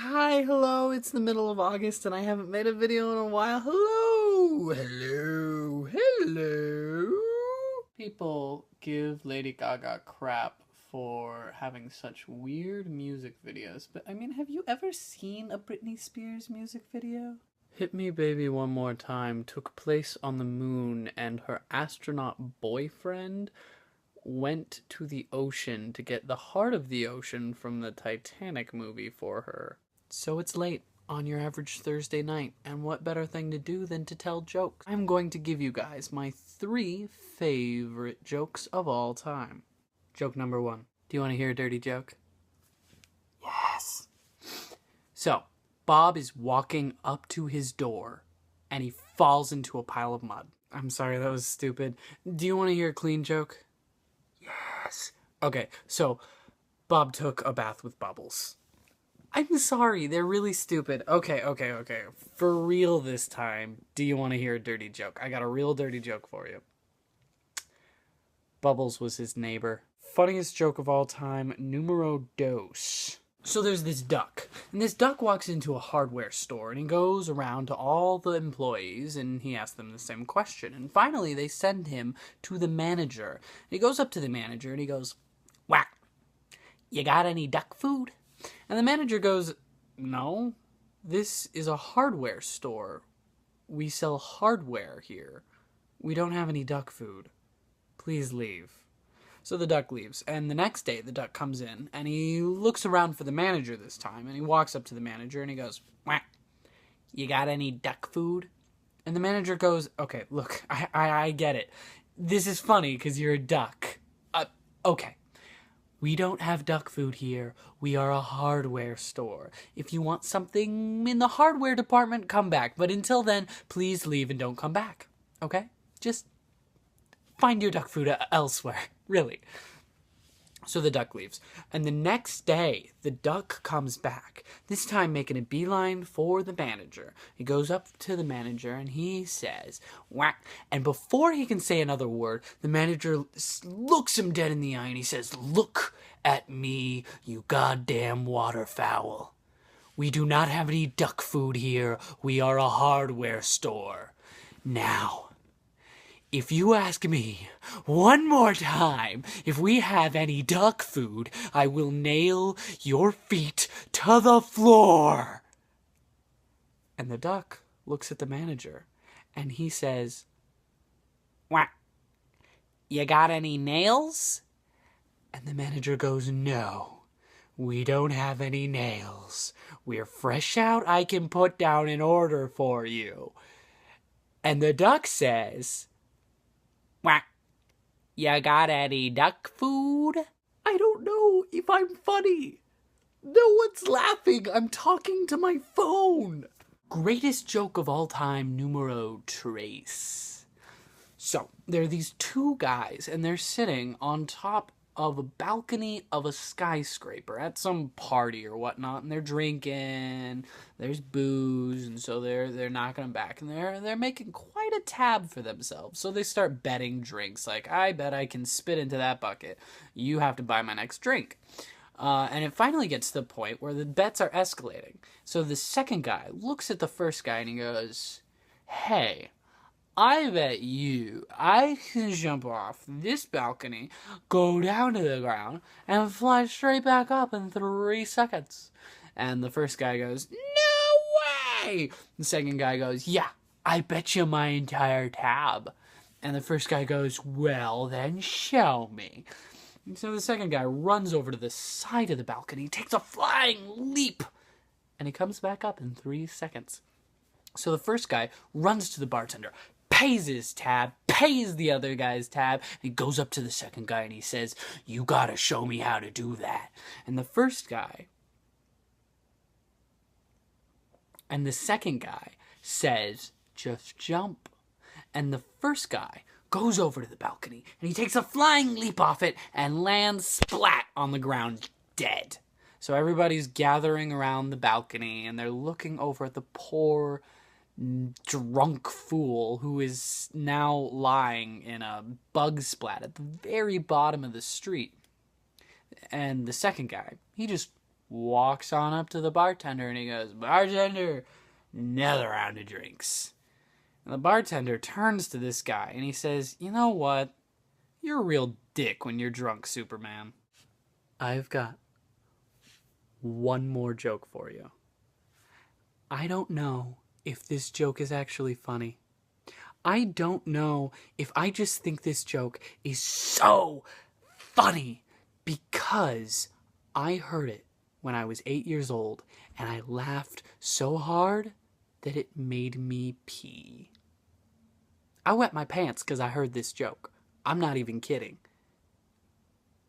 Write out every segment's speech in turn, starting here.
Hi, hello, it's the middle of August and I haven't made a video in a while. Hello. People give Lady Gaga crap for having such weird music videos, but I mean, have you ever seen a Britney Spears music video? Hit Me Baby One More Time took place on the moon, and her astronaut boyfriend went to the ocean to get the heart of the ocean from the Titanic movie for her. So it's late on your average Thursday night, and what better thing to do than to tell jokes? I'm going to give you guys my 3 favorite jokes of all time. Joke number 1. Do you want to hear a dirty joke? Yes. So, Bob is walking up to his door, and he falls into a pile of mud. I'm sorry, that was stupid. Do you want to hear a clean joke? Yes. Okay, so Bob took a bath with bubbles. I'm sorry, they're really stupid. Okay. For real this time, do you want to hear a dirty joke? I got a real dirty joke for you. Bubbles was his neighbor. Funniest joke of all time, numero dos. So there's this duck, and this duck walks into a hardware store, and he goes around to all the employees, and he asks them the same question. And finally, they send him to the manager. And he goes up to the manager, and he goes, "Whack, you got any duck food?" And the manager goes, "No, this is a hardware store. We sell hardware here. We don't have any duck food. Please leave." So the duck leaves, and the next day the duck comes in, and he looks around for the manager this time, and he walks up to the manager, and he goes, "Whack, you got any duck food?" And the manager goes, "Okay, look, I get it. This is funny because you're a duck. Okay. We don't have duck food here. We are a hardware store. If you want something in the hardware department, come back. But until then, please leave and don't come back. Okay? Just find your duck food elsewhere. Really." So the duck leaves. And the next day, the duck comes back, this time making a beeline for the manager. He goes up to the manager and he says, "Whack." And before he can say another word, the manager looks him dead in the eye and he says, "Look at me, you goddamn waterfowl. We do not have any duck food here. We are a hardware store. Now, if you ask me one more time if we have any duck food, I will nail your feet to the floor." And the duck looks at the manager, and he says, "Whack, you got any nails?" And the manager goes, "No, we don't have any nails. We're fresh out. I can put down an order for you." And the duck says, "Whack, you got any duck food?" I don't know if I'm funny. No one's laughing. I'm talking to my phone. Greatest joke of all time, numero tres. So, there are these 2 guys, and they're sitting on top of a balcony of a skyscraper at some party or whatnot, and they're drinking, there's booze, and so they're knocking them back, and they're making quite a tab for themselves. So they start betting drinks, like, "I bet I can spit into that bucket. You have to buy my next drink." And it finally gets to the point where the bets are escalating. So the second guy looks at the first guy and he goes, "Hey, I bet I can jump off this balcony, go down to the ground, and fly straight back up in 3 seconds." And the first guy goes, "No way!" The second guy goes, "Yeah, I bet you my entire tab." And the first guy goes, "Well, then show me." And so the second guy runs over to the side of the balcony, takes a flying leap, and he comes back up in 3 seconds. So the first guy runs to the bartender, pays his tab, pays the other guy's tab, and he goes up to the second guy and he says, "You gotta show me how to do that." And the second guy says, "Just jump." And the first guy goes over to the balcony and he takes a flying leap off it and lands splat on the ground dead. So everybody's gathering around the balcony and they're looking over at the poor drunk fool who is now lying in a bug splat at the very bottom of the street. And the second guy, he just walks on up to the bartender and he goes, "Bartender, another round of drinks." And the bartender turns to this guy and he says, "You know what? You're a real dick when you're drunk, Superman." I've got one more joke for you. I don't know if this joke is actually funny. I don't know if I just think this joke is so funny because I heard it when I was 8 years old and I laughed so hard that it made me pee. I wet my pants because I heard this joke. I'm not even kidding.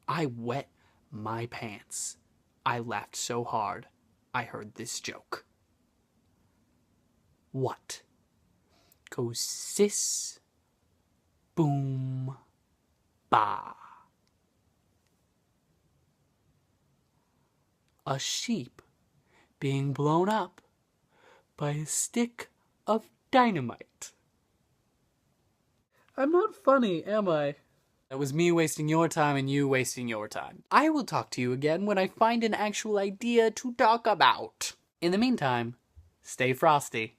I wet my pants. I laughed so hard I heard this joke. What goes sis, boom, ba? A sheep being blown up by a stick of dynamite. I'm not funny, am I? That was me wasting your time and you wasting your time. I will talk to you again when I find an actual idea to talk about. In the meantime, stay frosty.